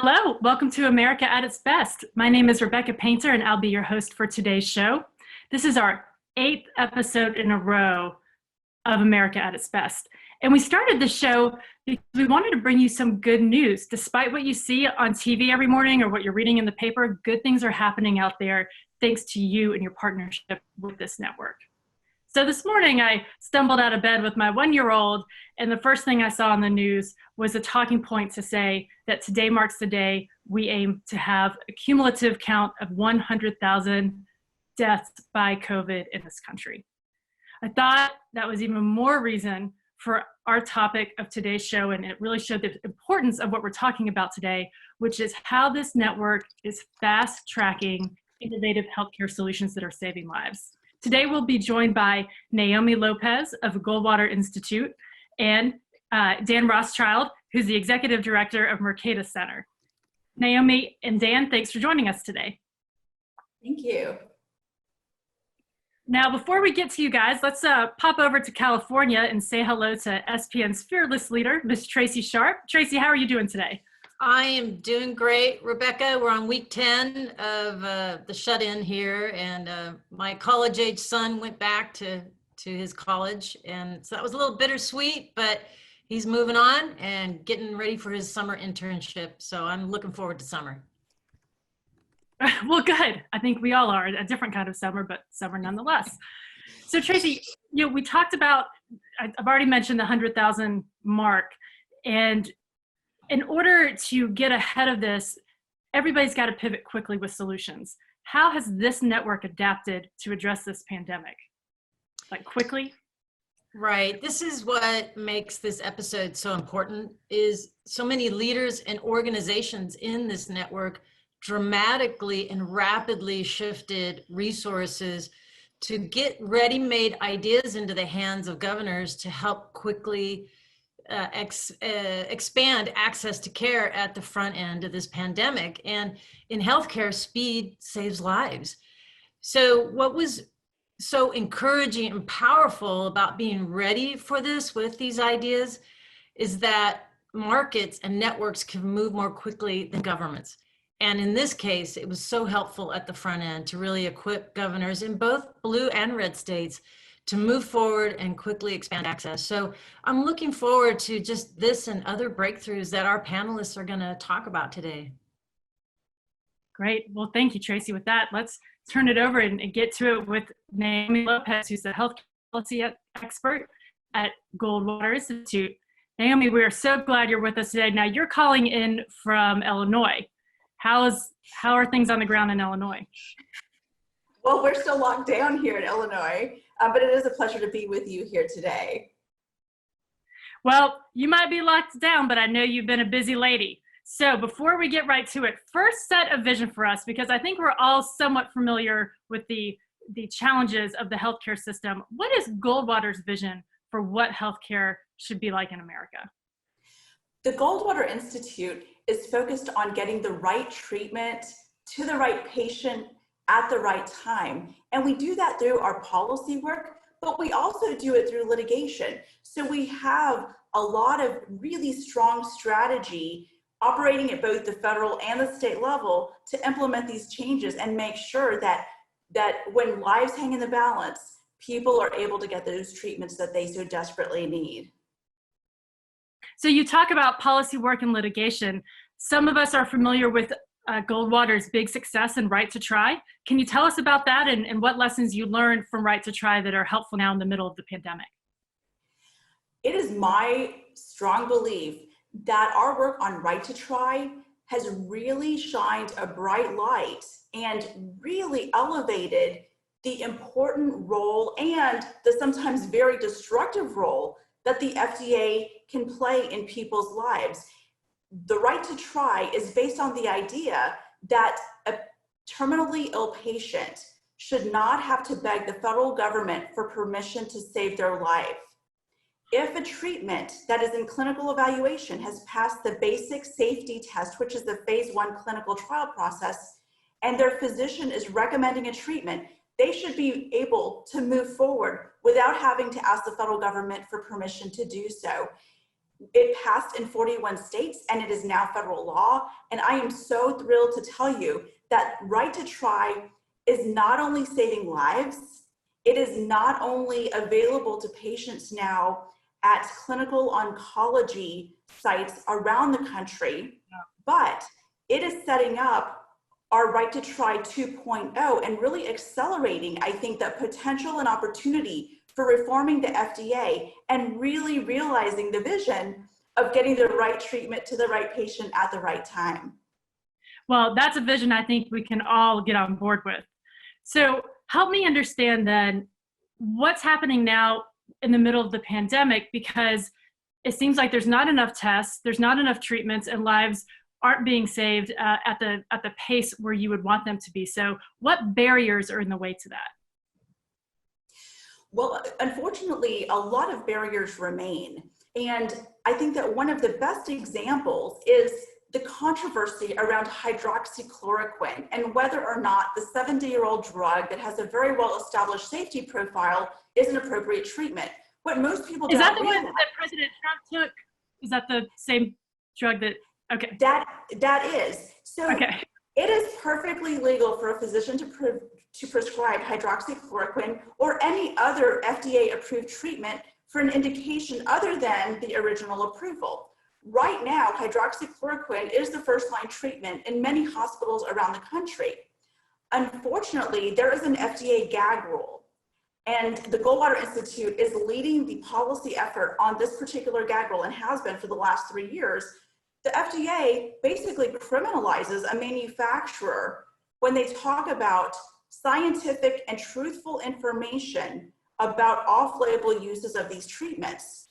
Hello, welcome to America at its Best. My name is Rebecca Painter and I'll be your host for today's show. This is our 8th episode in a row of America at its Best. And we started the show because we wanted to bring you some good news. Despite what you see on TV every morning or what you're reading in the paper, good things are happening out there thanks to you and your partnership with this network. So this morning I stumbled out of bed with my 1-year-old, and the first thing I saw on the news was a talking point to say that today marks the day we aim to have a cumulative count of 100,000 deaths by COVID in this country. I thought that was even more reason for our topic of today's show, and it really showed the importance of what we're talking about today, which is how this network is fast-tracking innovative healthcare solutions that are saving lives. Today we'll be joined by Naomi Lopez of Goldwater Institute and Dan Rothschild, who's the Executive Director of Mercatus Center. Naomi and Dan, thanks for joining us today. Thank you. Now, before we get to you guys, let's pop over to California and say hello to SPN's fearless leader, Ms. Tracy Sharp. Tracy, how are you doing today? I am doing great, Rebecca. We're on week 10 of the shut-in here, and my college-age son went back to his college, and so that was a little bittersweet, but he's moving on and getting ready for his summer internship, so I'm looking forward to summer. Well, good. I think we all are. A different kind of summer, but summer nonetheless. So Tracy, we talked about, I've already mentioned the 100,000 mark, and in order to get ahead of this, everybody's got to pivot quickly with solutions. How has this network adapted to address this pandemic? Like quickly? Right. This is what makes this episode so important, is so many leaders and organizations in this network dramatically and rapidly shifted resources to get ready-made ideas into the hands of governors to help quickly expand access to care at the front end of this pandemic. And in healthcare, speed saves lives. So what was so encouraging and powerful about being ready for this with these ideas is that markets and networks can move more quickly than governments. And in this case, it was so helpful at the front end to really equip governors in both blue and red states to move forward and quickly expand access. So I'm looking forward to just this and other breakthroughs that our panelists are going to talk about today. Great. Well, thank you, Tracy. With that, let's turn it over and get to it with Naomi Lopez, who's the health policy expert at Goldwater Institute. Naomi, we are so glad you're with us today. Now, you're calling in from Illinois. How are things on the ground in Illinois? Well, we're still locked down here in Illinois, but it is a pleasure to be with you here today. Well, you might be locked down, but I know you've been a busy lady. So before we get right to it, first set a vision for us, because I think we're all somewhat familiar with the challenges of the healthcare system. What is Goldwater's vision for what healthcare should be like in America? The Goldwater Institute is focused on getting the right treatment to the right patient at the right time. And we do that through our policy work, but we also do it through litigation. So we have a lot of really strong strategy operating at both the federal and the state level to implement these changes and make sure that when lives hang in the balance, people are able to get those treatments that they so desperately need. So you talk about policy work and litigation. Some of us are familiar with Goldwater's big success in Right to Try. Can you tell us about that and what lessons you learned from Right to Try that are helpful now in the middle of the pandemic? It is my strong belief that our work on Right to Try has really shined a bright light and really elevated the important role and the sometimes very destructive role that the FDA can play in people's lives. The Right to Try is based on the idea that a terminally ill patient should not have to beg the federal government for permission to save their life. If a treatment that is in clinical evaluation has passed the basic safety test, which is the phase 1 clinical trial process, and their physician is recommending a treatment, they should be able to move forward without having to ask the federal government for permission to do so. It passed in 41 states and it is now federal law. And I am so thrilled to tell you that right to try is not only saving lives, it is not only available to patients now at clinical oncology sites around the country, but it is setting up our Right to Try 2.0 and really accelerating, I think, the potential and opportunity for reforming the FDA and really realizing the vision of getting the right treatment to the right patient at the right time. Well, that's a vision I think we can all get on board with. So help me understand then what's happening now in the middle of the pandemic, because it seems like there's not enough tests, there's not enough treatments, and lives aren't being saved at the pace where you would want them to be. So what barriers are in the way to that? Well, unfortunately, a lot of barriers remain. And I think that one of the best examples is the controversy around hydroxychloroquine and whether or not the 70-year-old drug that has a very well-established safety profile is an appropriate treatment. What most people Is don't that the one that President Trump took? Is that the same drug that, okay. That is. So okay. It is perfectly legal for a physician to prescribe hydroxychloroquine or any other FDA-approved treatment for an indication other than the original approval. Right now, hydroxychloroquine is the first-line treatment in many hospitals around the country. Unfortunately, there is an FDA gag rule, and the Goldwater Institute is leading the policy effort on this particular gag rule and has been for the last 3 years. The FDA basically criminalizes a manufacturer when they talk about scientific and truthful information about off-label uses of these treatments.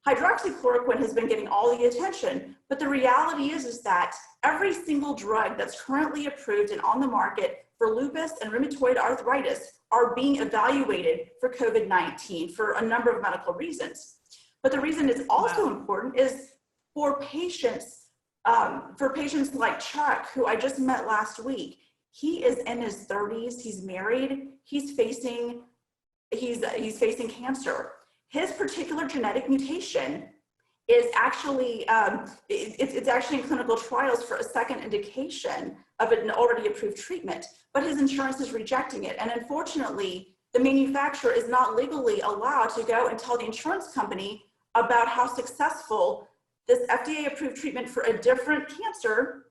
Hydroxychloroquine has been getting all the attention, but the reality is that every single drug that's currently approved and on the market for lupus and rheumatoid arthritis are being evaluated for COVID-19 for a number of medical reasons. But the reason it's also important is for patients like Chuck, who I just met last week. He is in his 30s, he's married, he's facing cancer. His particular genetic mutation is actually, it's actually in clinical trials for a second indication of an already approved treatment, but his insurance is rejecting it. And unfortunately, the manufacturer is not legally allowed to go and tell the insurance company about how successful this FDA-approved treatment for a different cancer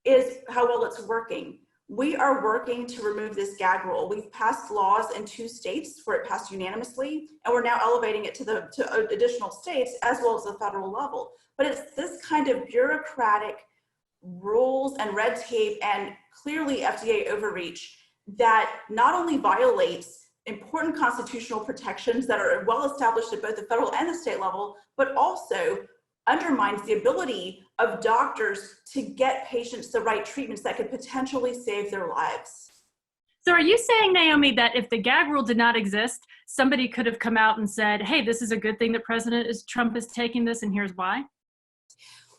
is, how well it's working. We are working to remove this gag rule. We've passed laws in 2 states where it passed unanimously, and we're now elevating it to additional states as well as the federal level. But it's this kind of bureaucratic rules and red tape and clearly FDA overreach that not only violates important constitutional protections that are well established at both the federal and the state level, but also undermines the ability of doctors to get patients the right treatments that could potentially save their lives. So are you saying, Naomi, that if the gag rule did not exist, somebody could have come out and said, hey, this is a good thing that Trump is taking this and here's why?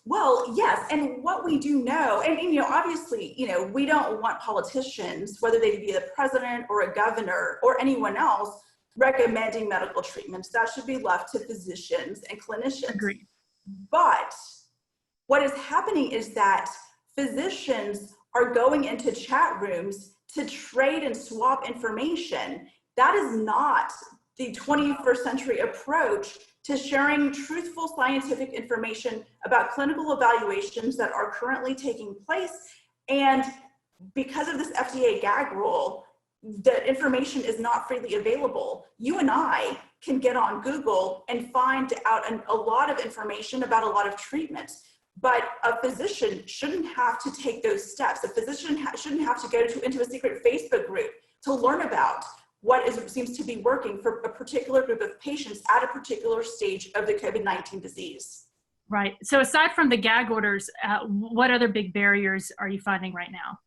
Well, yes, and what we do know, and obviously, we don't want politicians, whether they be the president or a governor or anyone else, recommending medical treatments. That should be left to physicians and clinicians. Agreed. But what is happening is that physicians are going into chat rooms to trade and swap information. That is not the 21st century approach to sharing truthful scientific information about clinical evaluations that are currently taking place. And because of this FDA gag rule, the information is not freely available. You and I can get on Google and find out a lot of information about a lot of treatments, but a physician shouldn't have to take those steps. A physician shouldn't have to go into a secret Facebook group to learn about what seems to be working for a particular group of patients at a particular stage of the COVID-19 disease. Right. So aside from the gag orders, what other big barriers are you finding right now?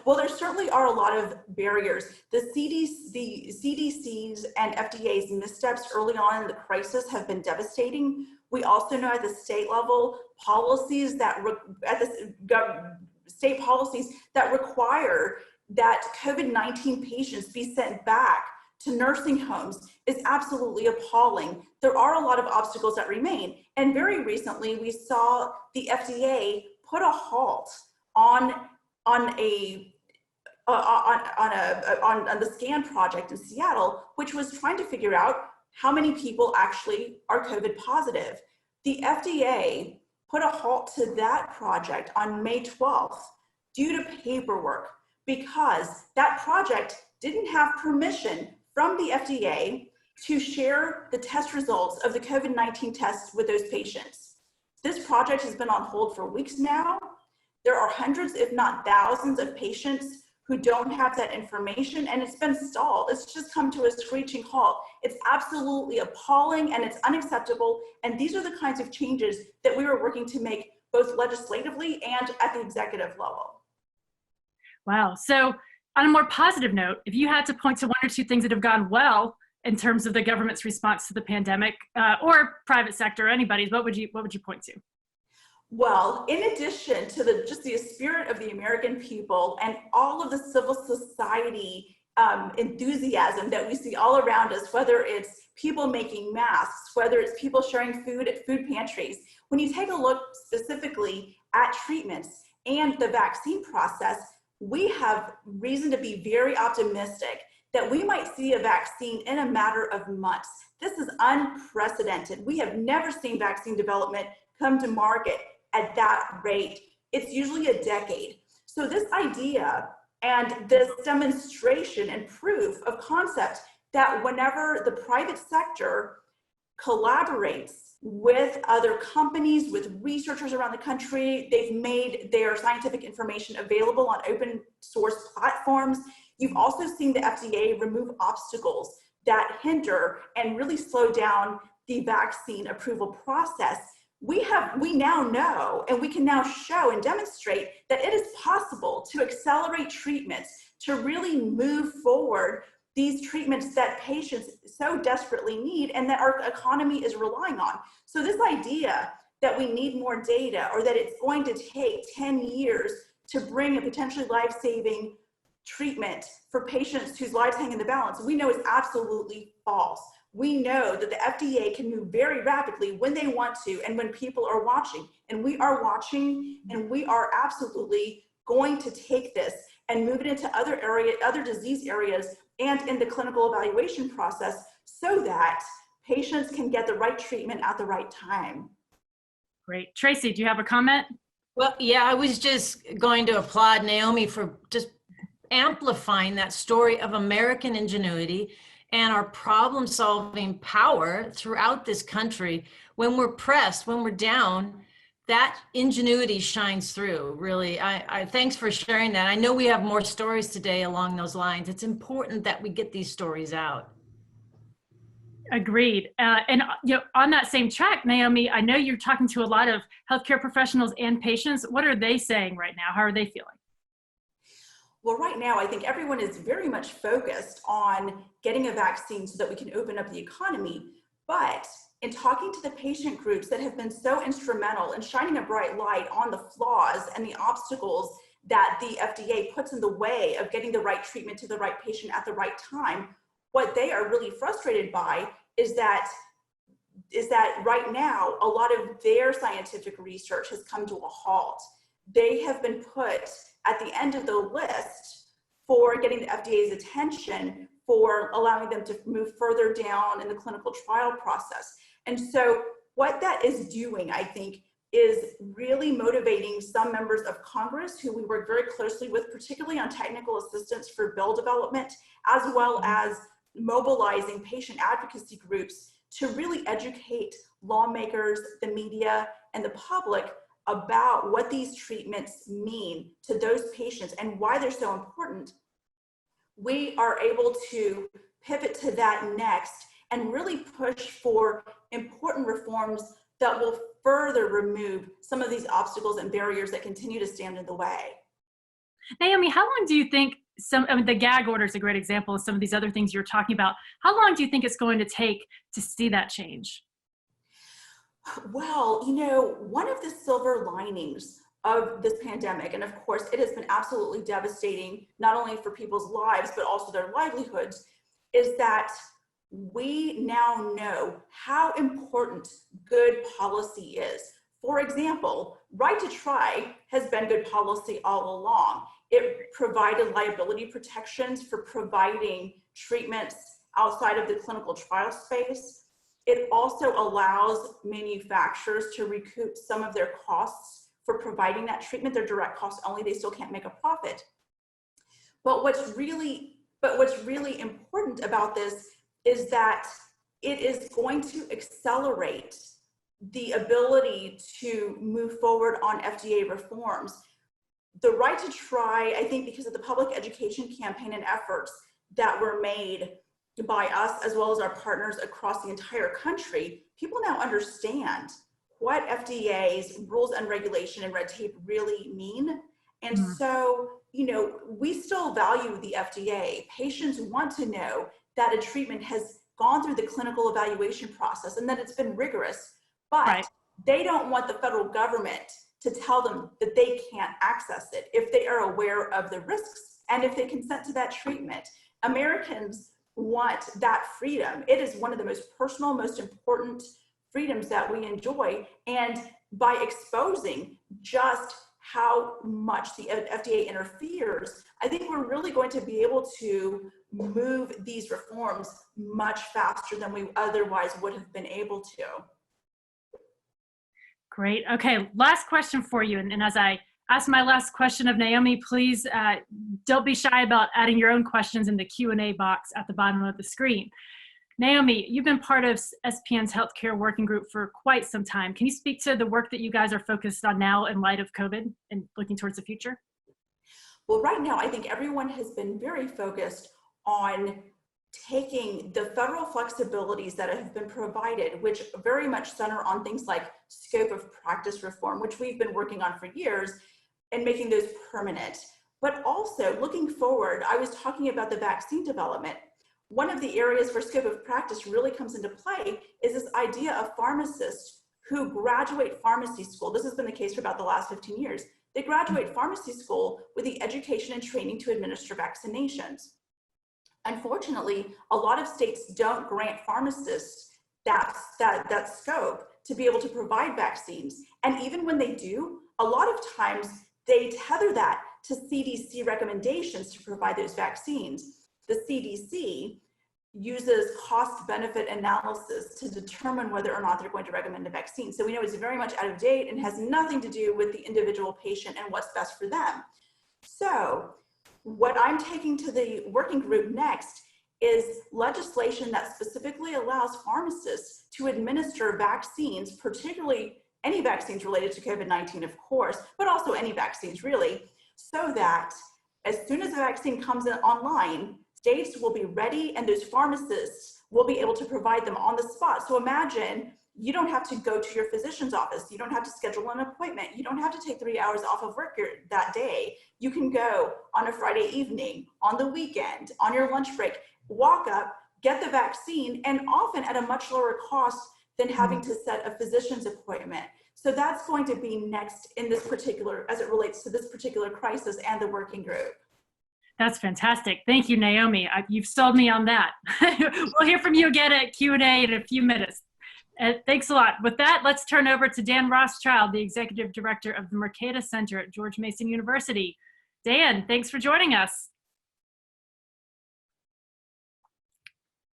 Well, there certainly are a lot of barriers. The CDC's and FDA's missteps early on in the crisis have been devastating. We also know at the state level, policies that state policies that require that COVID-19 patients be sent back to nursing homes is absolutely appalling. There are a lot of obstacles that remain. And very recently, we saw the FDA put a halt on the SCAN project in Seattle, which was trying to figure out how many people actually are COVID positive. The FDA put a halt to that project on May 12th due to paperwork, because that project didn't have permission from the FDA to share the test results of the COVID-19 tests with those patients. This project has been on hold for weeks now. There are hundreds, if not thousands, of patients who don't have that information, and it's been stalled. It's just come to a screeching halt. It's absolutely appalling and it's unacceptable. And these are the kinds of changes that we were working to make both legislatively and at the executive level. Wow. So on a more positive note, if you had to point to one or two things that have gone well in terms of the government's response to the pandemic, or private sector, anybody's, what would you point to? Well, in addition to the spirit of the American people and all of the civil society enthusiasm that we see all around us, whether it's people making masks, whether it's people sharing food at food pantries, when you take a look specifically at treatments and the vaccine process, we have reason to be very optimistic that we might see a vaccine in a matter of months. This is unprecedented. We have never seen vaccine development come to market at that rate. It's usually a decade. So this idea and this demonstration and proof of concept that whenever the private sector collaborates with other companies, with researchers around the country, they've made their scientific information available on open source platforms. You've also seen the FDA remove obstacles that hinder and really slow down the vaccine approval process. We now know, and we can now show and demonstrate that it is possible to accelerate treatments, to really move forward these treatments that patients so desperately need and that our economy is relying on. So this idea that we need more data, or that it's going to take 10 years to bring a potentially life-saving treatment for patients whose lives hang in the balance, we know is absolutely false. We know that the FDA can move very rapidly when they want to and when people are watching. And we are watching, and we are absolutely going to take this and move it into other disease areas and in the clinical evaluation process so that patients can get the right treatment at the right time. Great. Tracy, do you have a comment? Well, yeah, I was just going to applaud Naomi for just amplifying that story of American ingenuity and our problem-solving power throughout this country. When we're pressed, when we're down, that ingenuity shines through, really. I thanks for sharing that. I know we have more stories today along those lines. It's important that we get these stories out. Agreed. And on that same track, Naomi, I know you're talking to a lot of healthcare professionals and patients. What are they saying right now? How are they feeling? Well, right now, I think everyone is very much focused on getting a vaccine so that we can open up the economy. But in talking to the patient groups that have been so instrumental in shining a bright light on the flaws and the obstacles that the FDA puts in the way of getting the right treatment to the right patient at the right time, what they are really frustrated by is that right now, a lot of their scientific research has come to a halt. They have been put at the end of the list for getting the FDA's attention, for allowing them to move further down in the clinical trial process. And so what that is doing, I think, is really motivating some members of Congress who we work very closely with, particularly on technical assistance for bill development, as well as mobilizing patient advocacy groups to really educate lawmakers, the media, and the public about what these treatments mean to those patients and why they're so important. We are able to pivot to that next and really push for important reforms that will further remove some of these obstacles and barriers that continue to stand in the way. Naomi, how long do you think the gag order is a great example of some of these other things you're talking about. How long do you think it's going to take to see that change? Well, one of the silver linings of this pandemic, and of course it has been absolutely devastating, not only for people's lives, but also their livelihoods, is that we now know how important good policy is. For example, right to try has been good policy all along. It provided liability protections for providing treatments outside of the clinical trial space. It also allows manufacturers to recoup some of their costs for providing that treatment, their direct costs only, they still can't make a profit. But what's really important about this is that it is going to accelerate the ability to move forward on FDA reforms. The right to try, I think because of the public education campaign and efforts that were made by us as well as our partners across the entire country, people now understand what FDA's rules and regulation and red tape really mean. And so, you know, we still value the FDA. Patients want to know that a treatment has gone through the clinical evaluation process and that it's been rigorous, but they don't want the federal government to tell them that they can't access it if they are aware of the risks and if they consent to that treatment. Americans want that freedom. It is one of the most personal, most important freedoms that we enjoy. And by exposing just how much the FDA interferes, I think we're really going to be able to move these reforms much faster than we otherwise would have been able to. Great. Okay, last question for you. And as I ask my last question of Naomi, please don't be shy about adding your own questions in the Q&A box at the bottom of the screen. Naomi, you've been part of SPN's healthcare working group for quite some time. Can you speak to the work that you guys are focused on now in light of COVID and looking towards the future? Well, right now, I think everyone has been very focused on taking the federal flexibilities that have been provided, which very much center on things like scope of practice reform, which we've been working on for years, and making those permanent. But also looking forward, I was talking about the vaccine development. One of the areas where scope of practice really comes into play is this idea of pharmacists who graduate pharmacy school. This has been the case for about the last 15 years. They graduate pharmacy school with the education and training to administer vaccinations. Unfortunately, a lot of states don't grant pharmacists that scope to be able to provide vaccines. And even when they do, a lot of times they tether that to CDC recommendations to provide those vaccines. The CDC uses cost-benefit analysis to determine whether or not they're going to recommend a vaccine. So we know it's very much out of date and has nothing to do with the individual patient and what's best for them. So what I'm taking to the working group next is legislation that specifically allows pharmacists to administer vaccines, particularly any vaccines related to COVID-19, of course, but also any vaccines really, so that as soon as the vaccine comes in online, states will be ready and those pharmacists will be able to provide them on the spot. So imagine you don't have to go to your physician's office. You don't have to schedule an appointment. You don't have to take 3 hours off of work that day. You can go on a Friday evening, on the weekend, on your lunch break, walk up, get the vaccine, and often at a much lower cost than having to set a physician's appointment. So that's going to be next in this particular, as it relates to this particular crisis and the working group. That's fantastic. Thank you, Naomi. You've sold me on that. We'll hear from you again at Q&A in a few minutes. Thanks a lot. With that, let's turn over to Dan Rothschild, the Executive Director of the Mercatus Center at George Mason University. Dan, thanks for joining us.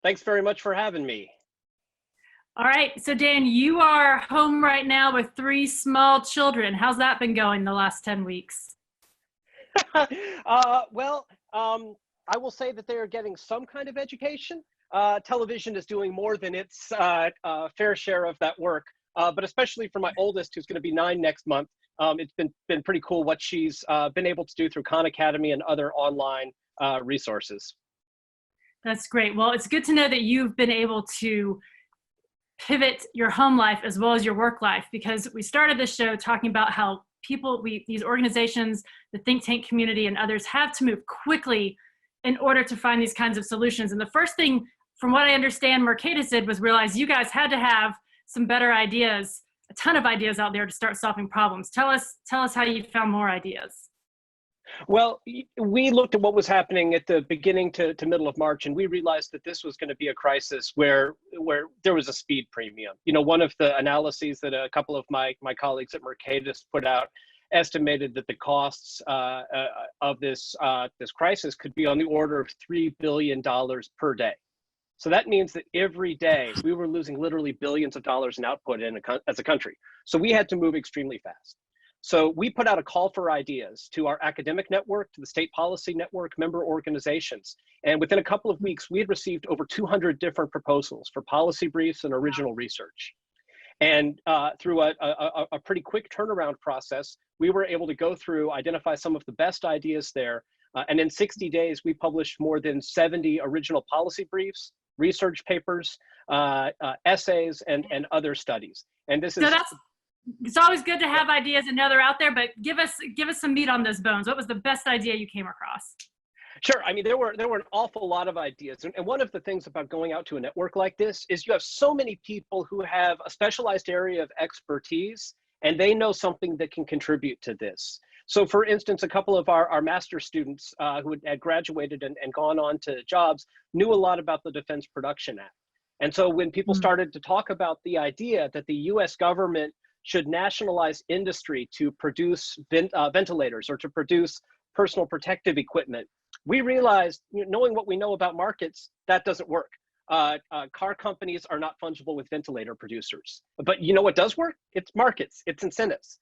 Thanks very much for having me. All right, so Dan, you are home right now with 3 small children. How's that been going the last 10 weeks? I will say that they are getting some kind of education. Television is doing more than its fair share of that work, but especially for my oldest, who's going to be 9 next month, it's been pretty cool what she's been able to do through Khan Academy and other online resources. That's great. Well, it's good to know that you've been able to pivot your home life as well as your work life, because we started this show talking about how these organizations, the think tank community and others have to move quickly in order to find these kinds of solutions. And the first thing, from what I understand, Mercatus did was realize you guys had to have some better ideas, a ton of ideas out there to start solving problems. Tell us how you found more ideas. Well, we looked at what was happening at the beginning to middle of March, and we realized that this was going to be a crisis where there was a speed premium. You know, one of the analyses that a couple of my colleagues at Mercatus put out estimated that the costs of this crisis could be on the order of $3 billion per day. So that means that every day we were losing literally billions of dollars in output as a country. So we had to move extremely fast. So we put out a call for ideas to our academic network, to the state policy network, member organizations. And within a couple of weeks, we had received over 200 different proposals for policy briefs and original research. And through a pretty quick turnaround process, we were able to go through, identify some of the best ideas there. And in 60 days, we published more than 70 original policy briefs, research papers, essays, and other studies. And this is— So it's always good to have ideas and know they're out there, but give us some meat on those bones. What was the best idea you came across? Sure. I mean, there were an awful lot of ideas. And one of the things about going out to a network like this is you have so many people who have a specialized area of expertise, and they know something that can contribute to this. So for instance, a couple of our master's students who had graduated and gone on to jobs knew a lot about the Defense Production Act. And so when people started to talk about the idea that the US government should nationalize industry to produce ventilators or to produce personal protective equipment, we realized, knowing what we know about markets, that doesn't work. Car companies are not fungible with ventilator producers. But you know what does work? It's markets, it's incentives.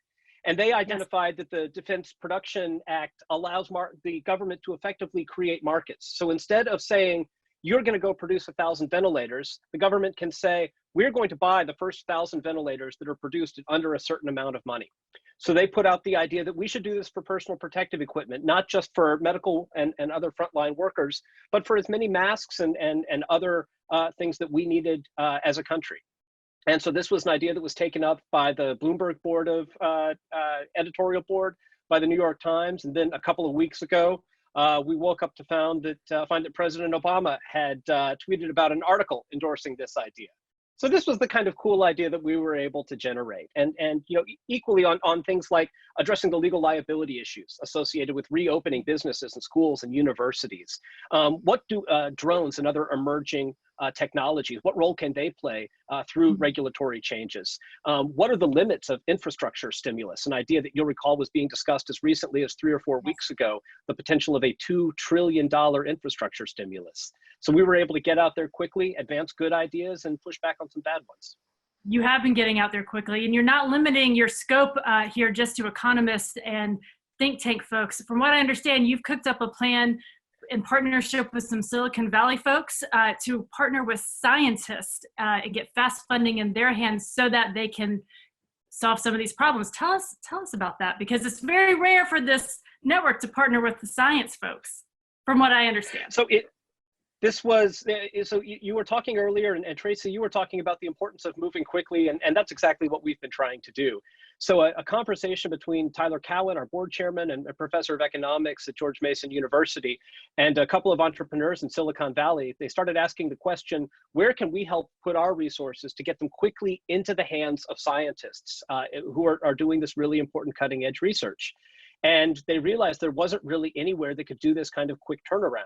And they identified that the Defense Production Act allows the government to effectively create markets. So instead of saying, you're going to go produce 1,000 ventilators, the government can say, we're going to buy the first 1,000 ventilators that are produced at under a certain amount of money. So they put out the idea that we should do this for personal protective equipment, not just for medical and other frontline workers, but for as many masks and other things that we needed as a country. And so this was an idea that was taken up by the Bloomberg board of editorial board, by the New York Times. And then a couple of weeks ago, we woke up to find that President Obama had tweeted about an article endorsing this idea. So this was the kind of cool idea that we were able to generate. And you know, equally on things like addressing the legal liability issues associated with reopening businesses and schools and universities. What do drones and other emerging technologies, what role can they play through regulatory changes? What are the limits of infrastructure stimulus? An idea that you'll recall was being discussed as recently as 3 or 4 weeks ago, the potential of a $2 trillion infrastructure stimulus. So we were able to get out there quickly, advance good ideas, and push back on some bad ones. You have been getting out there quickly, and you're not limiting your scope here just to economists and think tank folks. From what I understand, you've cooked up a plan in partnership with some Silicon Valley folks to partner with scientists and get fast funding in their hands so that they can solve some of these problems. Tell us about that, because it's very rare for this network to partner with the science folks, from what I understand. So you were talking earlier, and Tracy, you were talking about the importance of moving quickly, and that's exactly what we've been trying to do. So a conversation between Tyler Cowen, our board chairman and a professor of economics at George Mason University, and a couple of entrepreneurs in Silicon Valley, they started asking the question, where can we help put our resources to get them quickly into the hands of scientists who are doing this really important cutting edge research? And they realized there wasn't really anywhere that could do this kind of quick turnaround.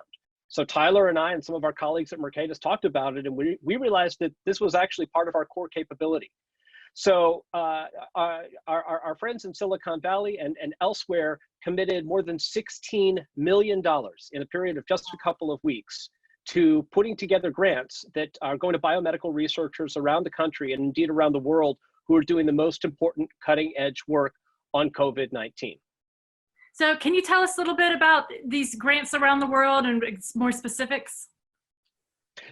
So Tyler and I and some of our colleagues at Mercatus talked about it, and we realized that this was actually part of our core capability. So our friends in Silicon Valley and elsewhere committed more than $16 million in a period of just a couple of weeks to putting together grants that are going to biomedical researchers around the country and indeed around the world who are doing the most important cutting edge work on COVID-19. So can you tell us a little bit about these grants around the world and more specifics?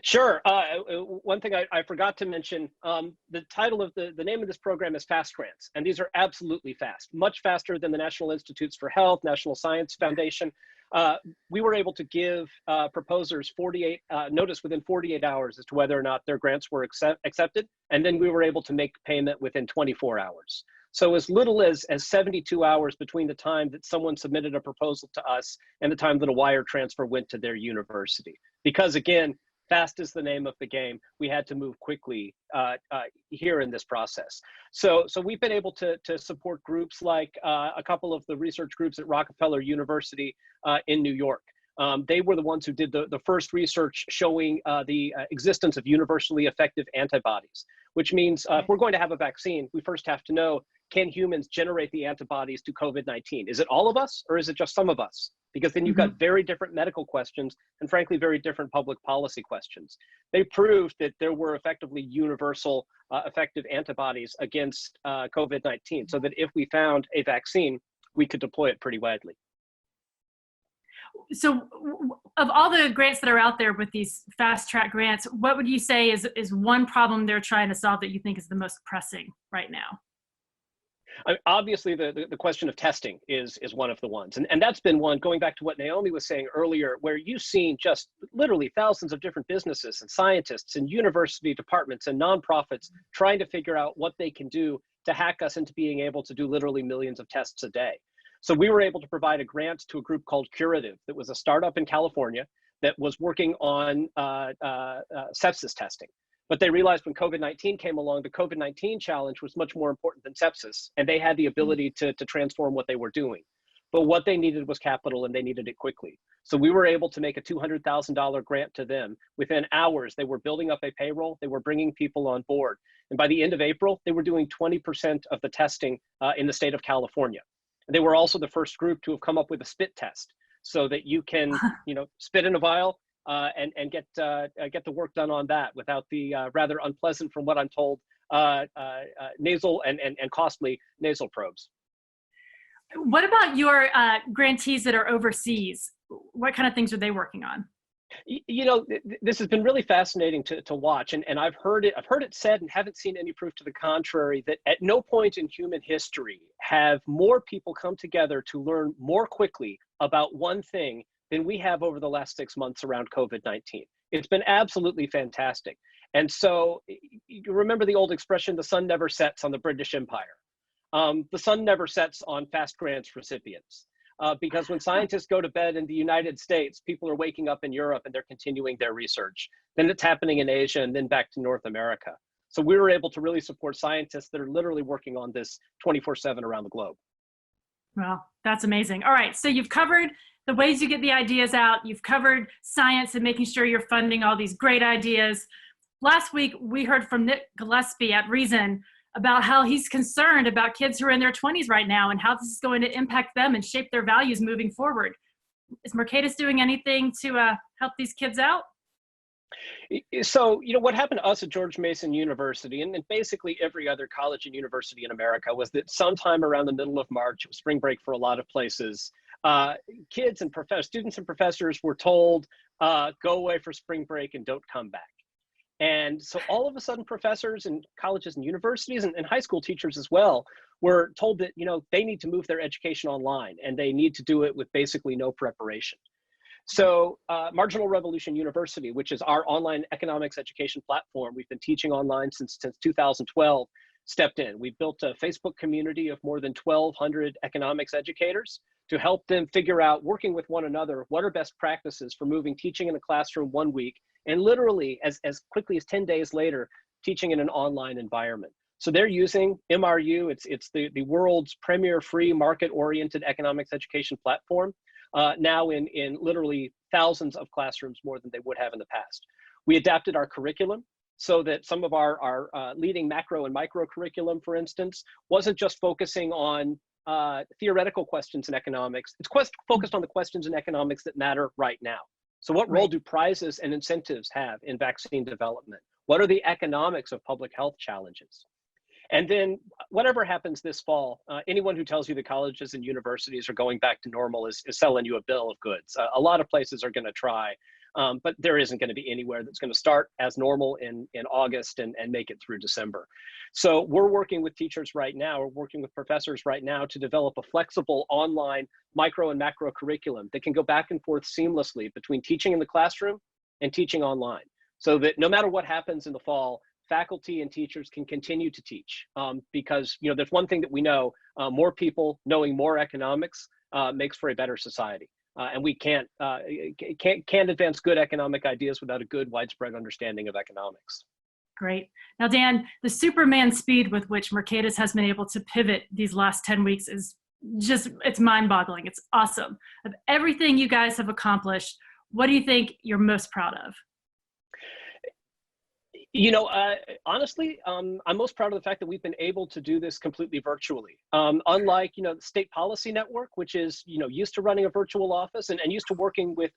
Sure. One thing I forgot to mention, the title of the name of this program is Fast Grants, and these are absolutely fast, much faster than the National Institutes for Health, National Science Foundation. We were able to give proposers notice within 48 hours as to whether or not their grants were accepted, and then we were able to make payment within 24 hours. So as little as 72 hours between the time that someone submitted a proposal to us and the time that a wire transfer went to their university. Because again, Fast is the name of the game. We had to move quickly here in this process. So we've been able to support groups like a couple of the research groups at Rockefeller University in New York. They were the ones who did the first research showing the existence of universally effective antibodies, which means if we're going to have a vaccine, we first have to know, can humans generate the antibodies to COVID-19? Is it all of us or is it just some of us? Because then you've got very different medical questions and frankly, very different public policy questions. They proved that there were effectively universal effective antibodies against COVID-19, so that if we found a vaccine, we could deploy it pretty widely. So of all the grants that are out there with these fast track grants, what would you say is one problem they're trying to solve that you think is the most pressing right now? Obviously, the question of testing is one of the ones. And that's been one, going back to what Naomi was saying earlier, where you've seen just literally thousands of different businesses and scientists and university departments and nonprofits trying to figure out what they can do to hack us into being able to do literally millions of tests a day. So we were able to provide a grant to a group called Curative that was a startup in California that was working on sepsis testing. But they realized when COVID-19 came along, the COVID-19 challenge was much more important than sepsis, and they had the ability to transform what they were doing. But what they needed was capital, and they needed it quickly. So we were able to make a $200,000 grant to them. Within hours, they were building up a payroll, they were bringing people on board. And by the end of April, they were doing 20% of the testing in the state of California. They were also the first group to have come up with a spit test so that you can, spit in a vial, and get the work done on that without the rather unpleasant, from what I'm told, nasal and costly nasal probes. What about your grantees that are overseas? What kind of things are they working on? This has been really fascinating to watch, and I've heard it said, and haven't seen any proof to the contrary, that at no point in human history have more people come together to learn more quickly about one thing than we have over the last 6 months around COVID-19. It's been absolutely fantastic. And so you remember the old expression, the sun never sets on the British Empire. The sun never sets on fast grants recipients. Because when scientists go to bed in the United States, people are waking up in Europe and they're continuing their research. Then it's happening in Asia and then back to North America. So we were able to really support scientists that are literally working on this 24/7 around the globe. Well, that's amazing. All right, so you've covered the ways you get the ideas out. You've covered science and making sure you're funding all these great ideas. Last week, we heard from Nick Gillespie at Reason about how he's concerned about kids who are in their 20s right now and how this is going to impact them and shape their values moving forward. Is Mercatus doing anything to help these kids out? So, what happened to us at George Mason University and basically every other college and university in America was that sometime around the middle of March, it was spring break for a lot of places, kids and students and professors were told, go away for spring break and don't come back. And so all of a sudden, professors and colleges and universities and high school teachers as well were told that, they need to move their education online and they need to do it with basically no preparation. So Marginal Revolution University, which is our online economics education platform, we've been teaching online since 2012, stepped in. We've built a Facebook community of more than 1,200 economics educators to help them figure out, working with one another, what are best practices for moving teaching in a classroom 1 week and literally as quickly as 10 days later, teaching in an online environment. So they're using MRU, it's the world's premier free market-oriented economics education platform, now in literally thousands of classrooms more than they would have in the past. We adapted our curriculum so that some of our leading macro and micro curriculum, for instance, wasn't just focusing on theoretical questions in economics. It's focused on the questions in economics that matter right now. So what role do prizes and incentives have in vaccine development? What are the economics of public health challenges? And then whatever happens this fall, anyone who tells you the colleges and universities are going back to normal is selling you a bill of goods. A lot of places are going to try, but there isn't going to be anywhere that's going to start as normal in August and make it through December. So we're working with teachers right now, we're working with professors right now to develop a flexible online micro and macro curriculum that can go back and forth seamlessly between teaching in the classroom and teaching online. So that no matter what happens in the fall, faculty and teachers can continue to teach because there's one thing that we know, more people knowing more economics makes for a better society. And we can't advance good economic ideas without a good widespread understanding of economics. Great. Now, Dan, the Superman speed with which Mercatus has been able to pivot these last 10 weeks is just, it's mind-boggling. It's awesome. Of everything you guys have accomplished, what do you think you're most proud of? Honestly, I'm most proud of the fact that we've been able to do this completely virtually. Unlike, the State Policy Network, which is, used to running a virtual office and used to working with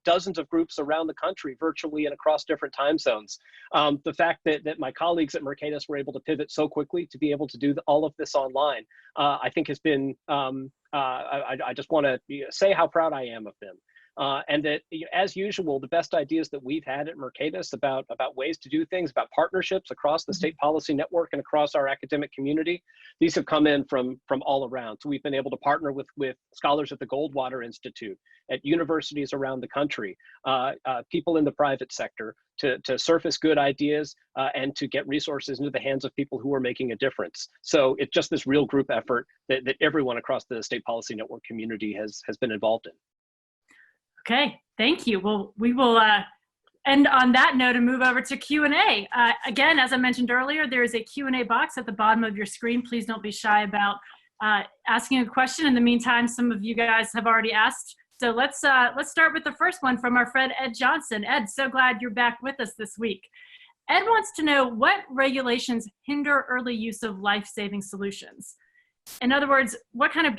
dozens of groups around the country virtually and across different time zones. The fact that my colleagues at Mercatus were able to pivot so quickly to be able to do all of this online, I think has been, I just want to say how proud I am of them. And that, as usual, the best ideas that we've had at Mercatus about ways to do things, about partnerships across the State Policy Network and across our academic community, these have come in from all around. So we've been able to partner with scholars at the Goldwater Institute, at universities around the country, people in the private sector, to surface good ideas and to get resources into the hands of people who are making a difference. So it's just this real group effort that everyone across the State Policy Network community has been involved in. Okay, thank you. Well, we will end on that note and move over to Q&A. Again, as I mentioned earlier, there is a Q&A box at the bottom of your screen. Please don't be shy about asking a question. In the meantime, some of you guys have already asked. So let's start with the first one from our friend Ed Johnson. Ed, so glad you're back with us this week. Ed wants to know what regulations hinder early use of life-saving solutions. In other words, what kind of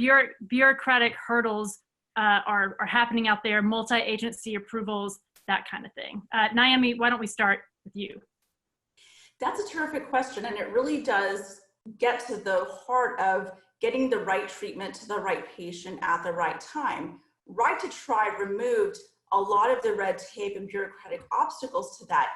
bureaucratic hurdles are happening out there, multi-agency approvals, that kind of thing. Naomi, why don't we start with you? That's a terrific question, and it really does get to the heart of getting the right treatment to the right patient at the right time. Right to Try removed a lot of the red tape and bureaucratic obstacles to that,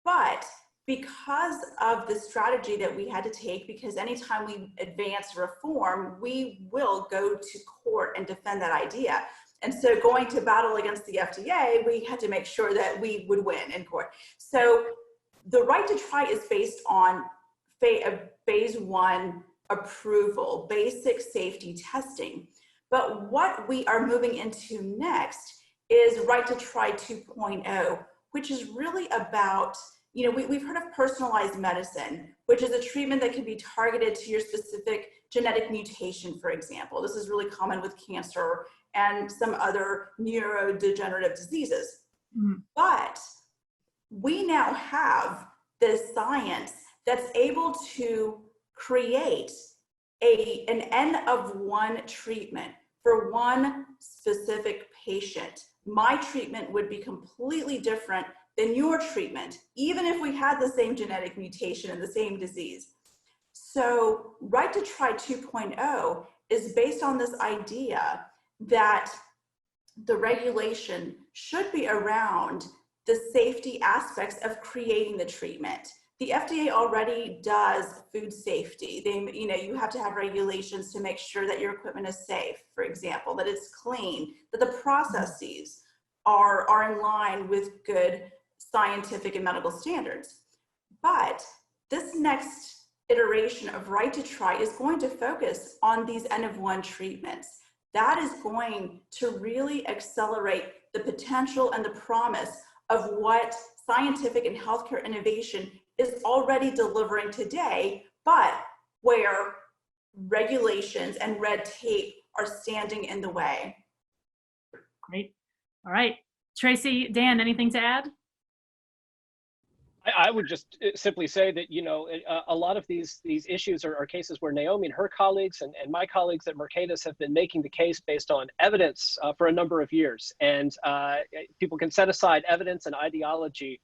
but because of the strategy that we had to take, because anytime we advance reform, we will go to court and defend that idea. And so going to battle against the FDA, we had to make sure that we would win in court. So the Right to Try is based on phase 1 approval, basic safety testing. But what we are moving into next is Right to Try 2.0, which is really about, we've heard of personalized medicine, which is a treatment that can be targeted to your specific genetic mutation, for example. This is really common with cancer and some other neurodegenerative diseases. Mm-hmm. But we now have the science that's able to create an N of 1 treatment for one specific patient. My treatment would be completely different than your treatment, even if we had the same genetic mutation and the same disease. So Right to Try 2.0 is based on this idea that the regulation should be around the safety aspects of creating the treatment. The FDA already does food safety. You have to have regulations to make sure that your equipment is safe, for example, that it's clean, that the processes are in line with good scientific and medical standards. But this next iteration of Right to Try is going to focus on these N of 1 treatments. That is going to really accelerate the potential and the promise of what scientific and healthcare innovation is already delivering today, but where regulations and red tape are standing in the way. Great. All right. Tracy, Dan, anything to add? I would just simply say that, a lot of these issues are cases where Naomi and her colleagues and my colleagues at Mercatus have been making the case based on evidence for a number of years. And people can set aside evidence and ideology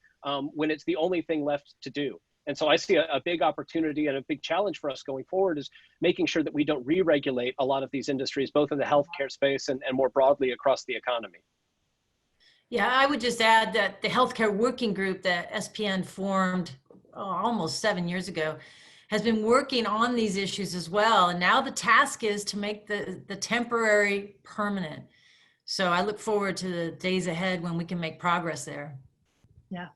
when it's the only thing left to do. And so I see a big opportunity and a big challenge for us going forward is making sure that we don't re-regulate a lot of these industries, both in the healthcare space and more broadly across the economy. Yeah, I would just add that the healthcare working group that SPN formed almost 7 years ago has been working on these issues as well. And now the task is to make the temporary permanent. So I look forward to the days ahead when we can make progress there. Yeah,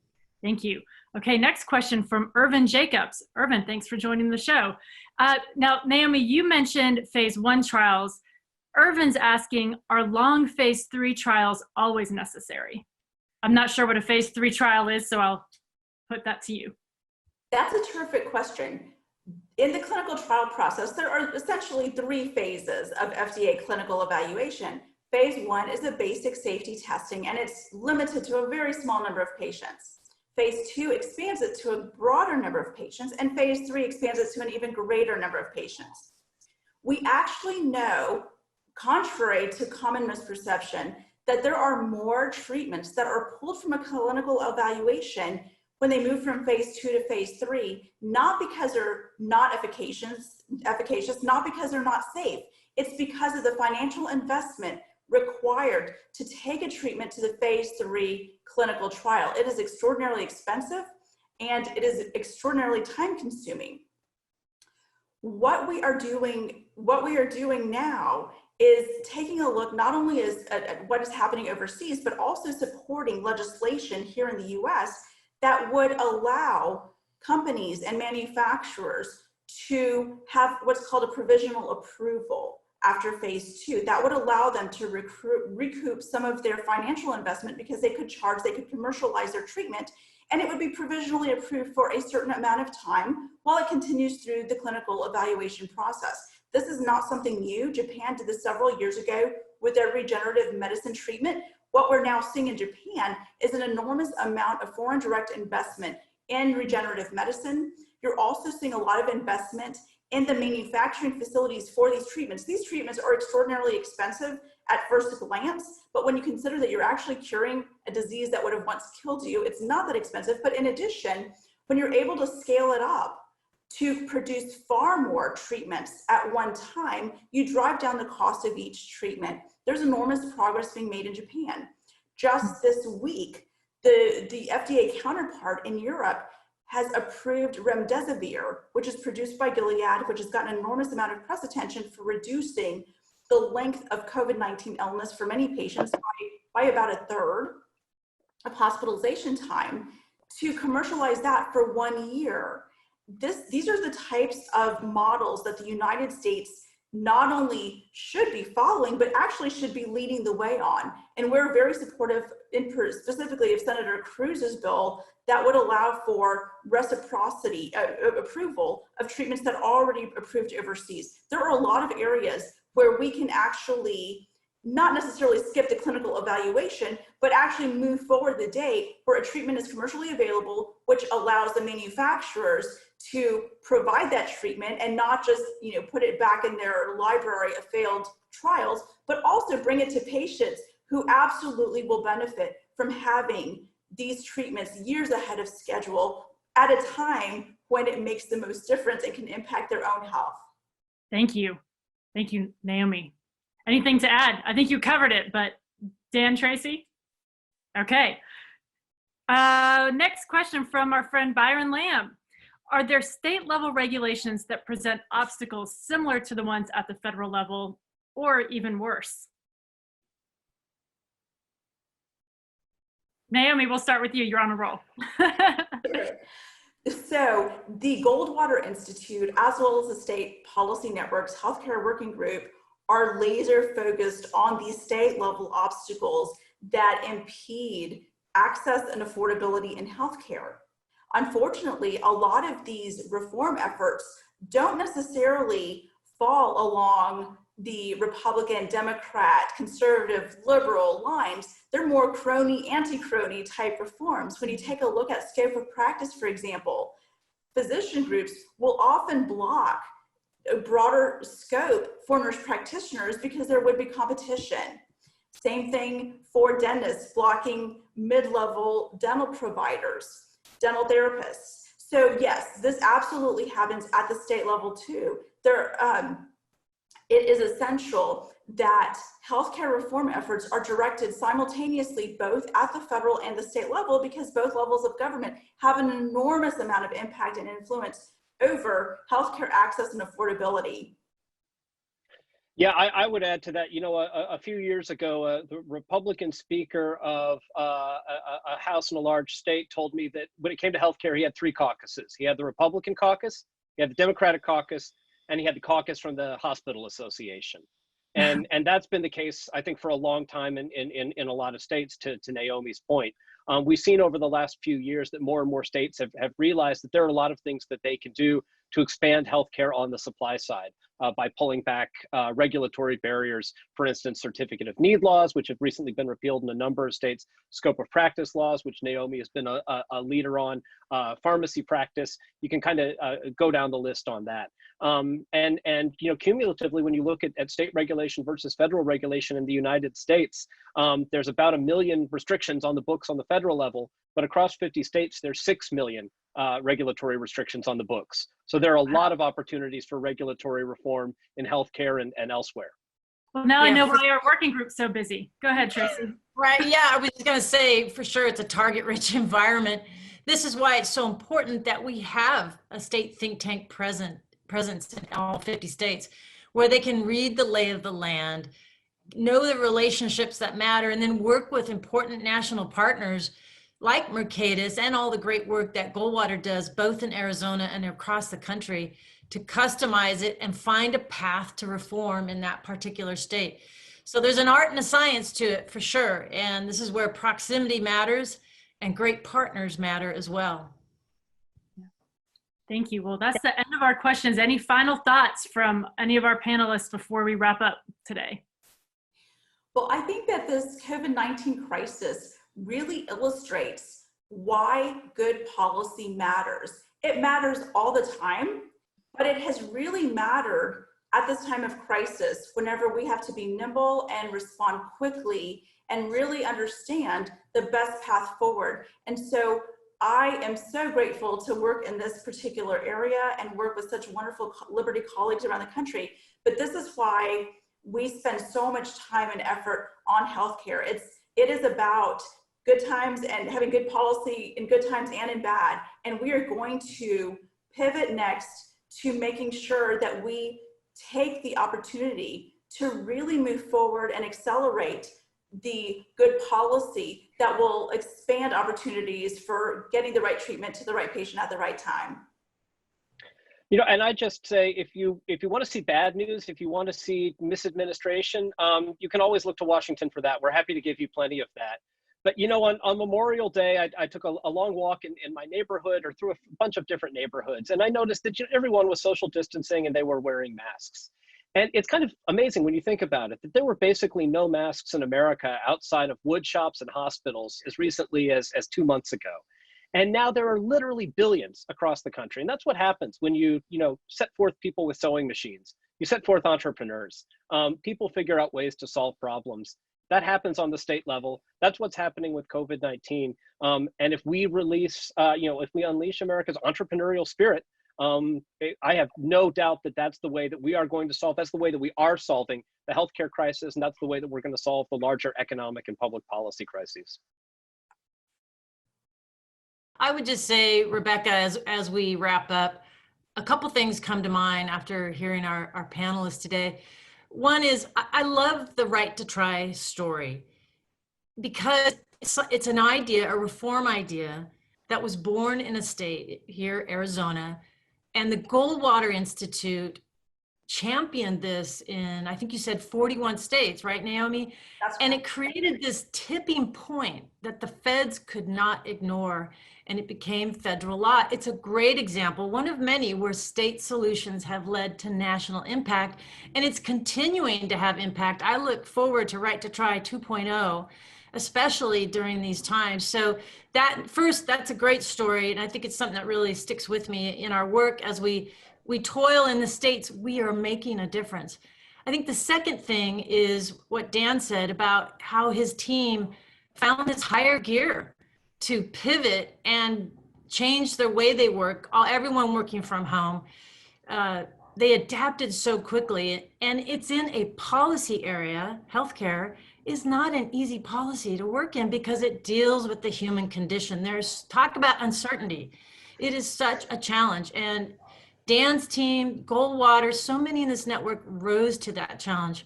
thank you. Okay, next question from Irvin Jacobs. Irvin, thanks for joining the show. Now, Naomi, you mentioned phase 1 trials. Irvin's asking, are long phase 3 trials always necessary? I'm not sure what a phase 3 trial is, so I'll put that to you. That's a terrific question. In the clinical trial process, there are essentially 3 phases of FDA clinical evaluation. Phase 1 is the basic safety testing, and it's limited to a very small number of patients. Phase 2 expands it to a broader number of patients, and phase 3 expands it to an even greater number of patients. We actually know, contrary to common misperception, that there are more treatments that are pulled from a clinical evaluation when they move from phase 2 to phase 3, not because they're not efficacious, not because they're not safe. It's because of the financial investment required to take a treatment to the phase 3 clinical trial. It is extraordinarily expensive and it is extraordinarily time consuming. What we are doing now is taking a look not only at what is happening overseas, but also supporting legislation here in the US that would allow companies and manufacturers to have what's called a provisional approval after phase 2. That would allow them to recoup some of their financial investment because they could commercialize their treatment, and it would be provisionally approved for a certain amount of time while it continues through the clinical evaluation process. This is not something new. Japan did this several years ago with their regenerative medicine treatment. What we're now seeing in Japan is an enormous amount of foreign direct investment in regenerative medicine. You're also seeing a lot of investment in the manufacturing facilities for these treatments. These treatments are extraordinarily expensive at first glance, but when you consider that you're actually curing a disease that would have once killed you, it's not that expensive. But in addition, when you're able to scale it up to produce far more treatments at one time, you drive down the cost of each treatment. There's enormous progress being made in Japan. Just this week, the FDA counterpart in Europe has approved remdesivir, which is produced by Gilead, which has gotten an enormous amount of press attention for reducing the length of COVID-19 illness for many patients by about a third of hospitalization time, to commercialize that for 1 year. These are the types of models that the United States not only should be following, but actually should be leading the way on. And we're very supportive, specifically of Senator Cruz's bill that would allow for reciprocity approval of treatments that are already approved overseas. There are a lot of areas where we can actually not necessarily skip the clinical evaluation, but actually move forward the date where a treatment is commercially available, which allows the manufacturers to provide that treatment and not just, put it back in their library of failed trials, but also bring it to patients who absolutely will benefit from having these treatments years ahead of schedule at a time when it makes the most difference and can impact their own health. Thank you. Thank you, Naomi. Anything to add? I think you covered it, but Dan, Tracy? Okay. Next question from our friend Byron Lamb. Are there state level regulations that present obstacles similar to the ones at the federal level, or even worse? Naomi, we'll start with you. You're on a roll. Sure. So the Goldwater Institute, as well as the State Policy Network's Healthcare Working Group, are laser focused on these state level obstacles that impede access and affordability in healthcare. Unfortunately, a lot of these reform efforts don't necessarily fall along the Republican, Democrat, conservative, liberal lines. They're more crony, anti-crony type reforms. When you take a look at scope of practice, for example, physician groups will often block a broader scope for nurse practitioners because there would be competition. Same thing for dentists, blocking mid-level dental providers, dental therapists. So yes, this absolutely happens at the state level too. It is essential that healthcare reform efforts are directed simultaneously both at the federal and the state level, because both levels of government have an enormous amount of impact and influence over healthcare access and affordability. Yeah, I would add to that. A few years ago, the Republican speaker of a House in a large state told me that when it came to healthcare, he had 3 caucuses. He had the Republican caucus, he had the Democratic caucus, and he had the caucus from the Hospital Association. And that's been the case, I think, for a long time in a lot of states, to Naomi's point. We've seen over the last few years that more and more states have realized that there are a lot of things that they can do to expand healthcare on the supply side by pulling back regulatory barriers. For instance, certificate of need laws, which have recently been repealed in a number of states, scope of practice laws, which Naomi has been a leader on, pharmacy practice. You can kind of go down the list on that. And cumulatively, when you look at state regulation versus federal regulation in the United States, there's about 1 million restrictions on the books on the federal level, but across 50 states, there's 6 million regulatory restrictions on the books. So there are a lot of opportunities for regulatory reform in healthcare and elsewhere. Well, now I know why our working group's so busy. Go ahead, Tracy. Right, yeah, I was just gonna say, for sure, it's a target-rich environment. This is why it's so important that we have a state think tank presence in all 50 states, where they can read the lay of the land, know the relationships that matter, and then work with important national partners like Mercatus and all the great work that Goldwater does, both in Arizona and across the country, to customize it and find a path to reform in that particular state. So there's an art and a science to it, for sure. And this is where proximity matters and great partners matter as well. Thank you. Well, that's the end of our questions. Any final thoughts from any of our panelists before we wrap up today? Well, I think that this COVID-19 crisis really illustrates why good policy matters. It matters all the time, but it has really mattered at this time of crisis, whenever we have to be nimble and respond quickly and really understand the best path forward. And so I am so grateful to work in this particular area and work with such wonderful Liberty colleagues around the country. But this is why we spend so much time and effort on healthcare. It is about good times and having good policy in good times and in bad. And we are going to pivot next to making sure that we take the opportunity to really move forward and accelerate the good policy that will expand opportunities for getting the right treatment to the right patient at the right time. And I just say, if you want to see bad news, if you want to see misadministration, you can always look to Washington for that. We're happy to give you plenty of that. But on Memorial Day, I took a long walk in my neighborhood, or through a bunch of different neighborhoods, and I noticed that everyone was social distancing and they were wearing masks. And it's kind of amazing when you think about it, that there were basically no masks in America outside of wood shops and hospitals as recently as 2 months ago. And now there are literally billions across the country. And that's what happens when you set forth people with sewing machines. You set forth entrepreneurs. People figure out ways to solve problems. That happens on the state level. That's what's happening with COVID-19. And if we release, if we unleash America's entrepreneurial spirit, I have no doubt that that's the way that we are going to solve, that's the way that we are solving the healthcare crisis, and that's the way that we're going to solve the larger economic and public policy crises. I would just say, Rebecca, as we wrap up, a couple things come to mind after hearing our panelists today. One is, I love the Right to Try story, because it's an idea, a reform idea, that was born in a state here, Arizona, and the Goldwater Institute championed this in, I think you said 41 states, right, Naomi? That's and right. it created this tipping point that the feds could not ignore, and it became federal law. It's a great example, one of many, where state solutions have led to national impact, and it's continuing to have impact. I look forward to Right to Try 2.0, especially during these times. So that's a great story, and I think it's something that really sticks with me in our work as we toil in the states. We are making a difference. I think the second thing is what Dan said about how his team found this higher gear to pivot and change their way they work, everyone working from home. They adapted so quickly, and it's in a policy area. Healthcare is not an easy policy to work in because it deals with the human condition. There's talk about uncertainty. It is such a challenge. And Dan's team, Goldwater, so many in this network rose to that challenge.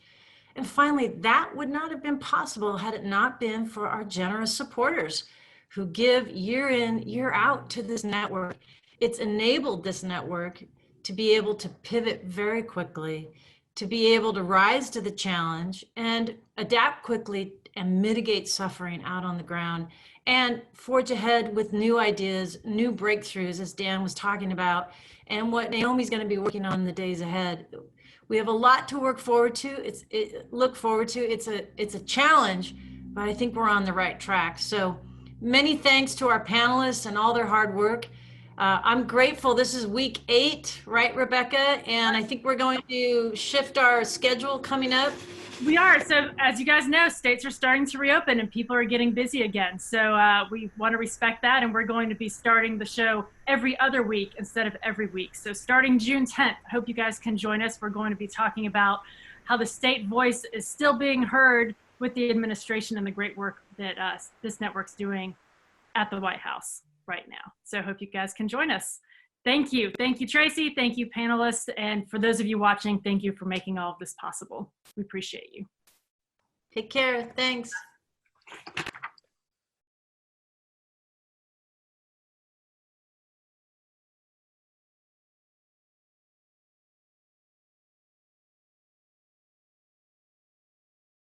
And finally, that would not have been possible had it not been for our generous supporters who give year in, year out to this network. It's enabled this network to be able to pivot very quickly, to be able to rise to the challenge and adapt quickly and mitigate suffering out on the ground and forge ahead with new ideas, new breakthroughs, as Dan was talking about, and what Naomi's going to be working on in the days ahead. We have a lot to look forward to. It's a challenge, but I think we're on the right track. So many thanks to our panelists and all their hard work. I'm grateful. This is week 8, right, Rebecca? And I think we're going to shift our schedule coming up. We are. So as you guys know, states are starting to reopen and people are getting busy again. So we want to respect that. And we're going to be starting the show every other week instead of every week. So starting June 10th, I hope you guys can join us. We're going to be talking about how the state voice is still being heard with the administration and the great work that this network's doing at the White House right now. So I hope you guys can join us. Thank you. Thank you, Tracy. Thank you, panelists. And for those of you watching, thank you for making all of this possible. We appreciate you. Take care. Thanks.